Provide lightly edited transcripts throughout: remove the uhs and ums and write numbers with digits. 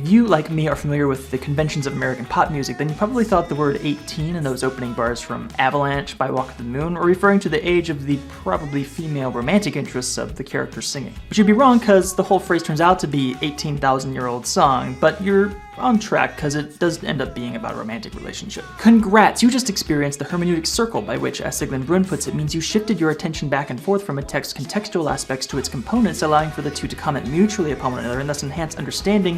you, like me, are familiar with the conventions of American pop music, then you probably thought the word 18 in those opening bars from Avalanche by Walk the Moon were referring to the age of the probably female romantic interests of the characters singing. But you'd be wrong, because the whole phrase turns out to be 18,000-year-old song, but you're on track because it does end up being about a romantic relationship. Congrats, you just experienced the hermeneutic circle, by which, as Siglind Bruhn puts it, means you shifted your attention back and forth from a text's contextual aspects to its components, allowing for the two to comment mutually upon one another and thus enhance understanding,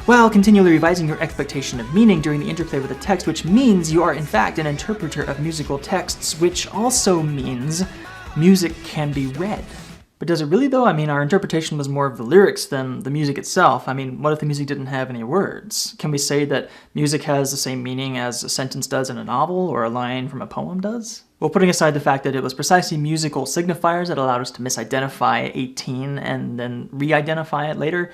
while continually revising your expectation of meaning during the interplay with the text, which means you are in fact an interpreter of musical texts, which also means music can be read. But does it really though? I mean, our interpretation was more of the lyrics than the music itself. I mean, what if the music didn't have any words? Can we say that music has the same meaning as a sentence does in a novel or a line from a poem does? Well, putting aside the fact that it was precisely musical signifiers that allowed us to misidentify 18 and then re-identify it later,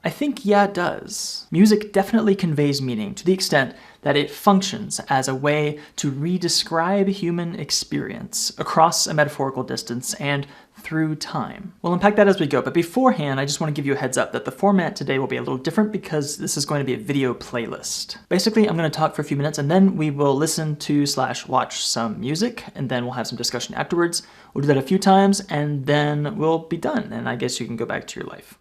I think, yeah, it does. Music definitely conveys meaning to the extent that it functions as a way to re-describe human experience across a metaphorical distance and through time. We'll unpack that as we go, but beforehand, I just want to give you a heads up that the format today will be a little different because this is going to be a video playlist. Basically, I'm going to talk for a few minutes and then we will listen to / watch some music, and then we'll have some discussion afterwards. We'll do that a few times and then we'll be done, and I guess you can go back to your life.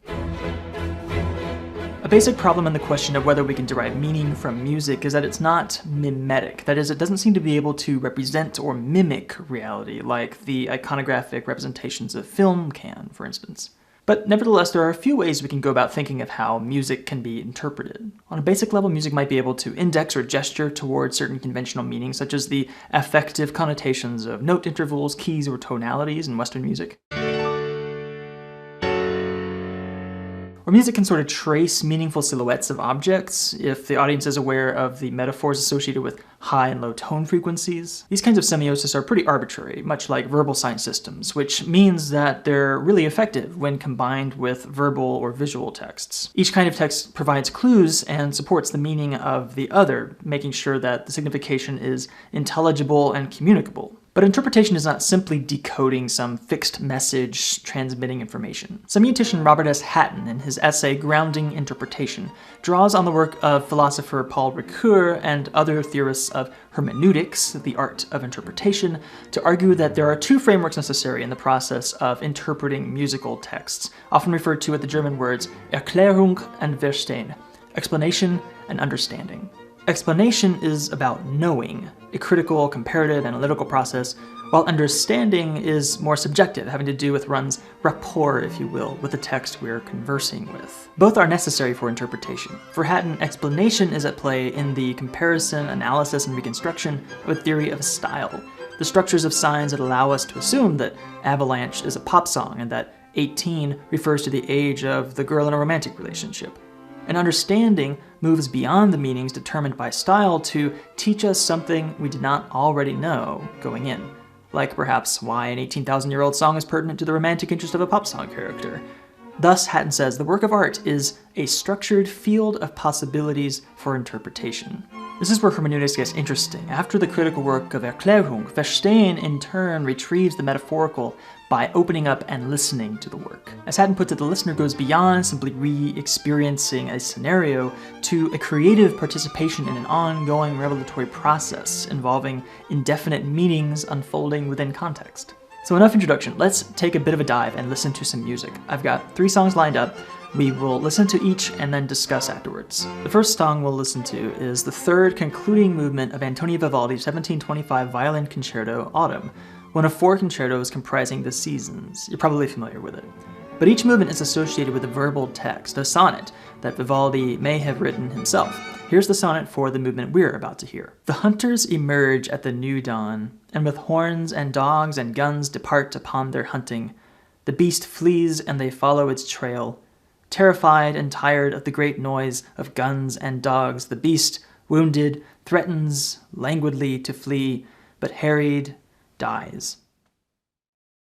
A basic problem in the question of whether we can derive meaning from music is that it's not mimetic. That is, it doesn't seem to be able to represent or mimic reality like the iconographic representations of film can, for instance. But nevertheless, there are a few ways we can go about thinking of how music can be interpreted. On a basic level, music might be able to index or gesture towards certain conventional meanings, such as the affective connotations of note intervals, keys, or tonalities in Western music. Or music can sort of trace meaningful silhouettes of objects if the audience is aware of the metaphors associated with high and low tone frequencies. These kinds of semiosis are pretty arbitrary, much like verbal sign systems, which means that they're really effective when combined with verbal or visual texts. Each kind of text provides clues and supports the meaning of the other, making sure that the signification is intelligible and communicable. But interpretation is not simply decoding some fixed message transmitting information. Semiotician Robert S. Hatten, in his essay Grounding Interpretation, draws on the work of philosopher Paul Ricoeur and other theorists of hermeneutics, the art of interpretation, to argue that there are two frameworks necessary in the process of interpreting musical texts, often referred to with the German words Erklärung and Verstehen, explanation and understanding. Explanation is about knowing, a critical, comparative, analytical process, while understanding is more subjective, having to do with one's rapport, if you will, with the text we're conversing with. Both are necessary for interpretation. For Hatten, explanation is at play in the comparison, analysis, and reconstruction of a theory of style, the structures of signs that allow us to assume that Avalanche is a pop song and that 18 refers to the age of the girl in a romantic relationship. And understanding moves beyond the meanings determined by style to teach us something we did not already know going in, like perhaps why an 18,000-year-old song is pertinent to the romantic interest of a pop song character. Thus, Hatten says, the work of art is a structured field of possibilities for interpretation. This is where hermeneutics gets interesting. After the critical work of Erklärung, Verstehen in turn retrieves the metaphorical by opening up and listening to the work. As Hatten puts it, the listener goes beyond simply re-experiencing a scenario to a creative participation in an ongoing revelatory process involving indefinite meanings unfolding within context. So enough introduction, let's take a bit of a dive and listen to some music. I've got 3 songs lined up. We will listen to each and then discuss afterwards. The first song we'll listen to is the third concluding movement of Antonio Vivaldi's 1725 Violin Concerto, Autumn, one of 4 concertos comprising the seasons. You're probably familiar with it. But each movement is associated with a verbal text, a sonnet, that Vivaldi may have written himself. Here's the sonnet for the movement we're about to hear. The hunters emerge at the new dawn, and with horns and dogs and guns depart upon their hunting. The beast flees and they follow its trail. Terrified and tired of the great noise of guns and dogs, the beast, wounded, threatens languidly to flee, but harried, dies.